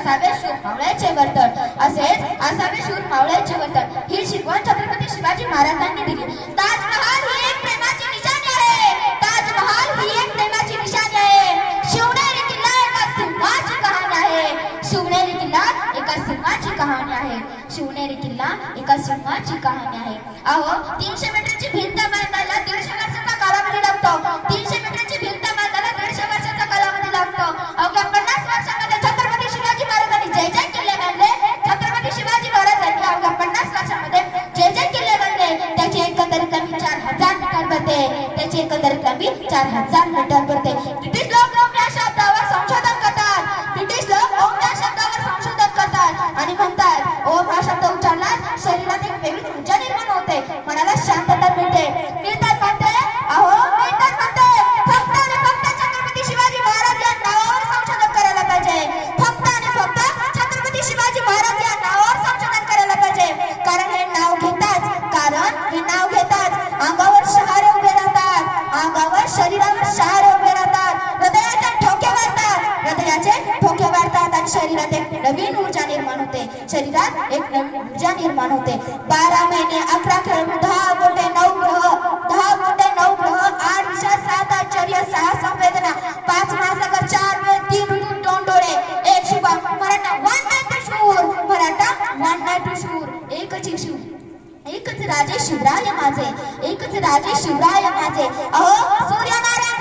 असावे शूर मावळ्याचे वर्तन, असेच असावे शूर मावळ्याचे वर्तन ही शिकवण छत्रपती शिवाजी महाराजांनी दिली. ताजमहाल ही एक प्रेमाची निशाणी आहे. ताजमहाल ही एक प्रेमाची निशाणी आहे. शिवनेरी किल्ला एका सिंहाची कहाणी आहे. शिवनेरी किल्ला एका सिंहाची कहाणी आहे. शिवनेरी किल्ला एका सिंहाची कहाणी आहे. अहो 300 मीटरची भिंत बांधायला 150 वर्षाचा कालावधी लागतो. 300 मीटरची भिंत बांधायला 150 वर्षाचा कालावधी लागतो. अवघ्या 50 वर्षामध्ये छत्रपती शिवाजी महाराजांनी जे जे किल्ले बांधले, छत्रपती शिवाजी महाराजांनी अवघ्या 50 वर्षामध्ये जे जे किल्ले बांधले त्याची एकंदरीत लांबी 4000 मीटर भरते. त्याची एकंदरीत लांबी 4000 मीटर भरते. ब्रिटिश लोक या शब्दावर संशोधन करतात. ब्रिटिश लोक ओम या शब्दावर संशोधन करतात आणि म्हणतात ओम हा शब्द उच्चारल्यास शरीरात एक वेगळी ऊर्जा निर्माण होते, मनाला शांतता मिळते. मिळतात म्हणते, अहो मिळतात म्हणते. फक्त आणि फक्त छत्रपती शिवाजी महाराज या नावावर संशोधन करायला पाहिजे. फक्त आणि फक्त छत्रपती शिवाजी महाराज या नावावर संशोधन करायला पाहिजे. कारण हे नाव घेताच अंगावर शहारे उभे राहतात. अंगावर शरीरावर शहारे उभे राहतात. हृदयाचे ठोके वाढतात आणि शरीरात एक नवीन ऊर्जा निर्माण होते. शरीरात एक नवीन ऊर्जा निर्माण होते. 12 महिने 11 खेळ 10 गोटे 9 ग्रह 10 गोटे 9 ग्रह 8 दिशा 7 आश्चर्य 6 संवेदना 5 महासागर 4 वेद 3 ऋतू 2 डोळे 1 शिवा मराठा 1 नाईट शूर मराठा 1 नाईट शूर एकच शिव एकच राजे शिवराय माझे एकच राजे शिवराय माझे. अहो सूर्यनारायण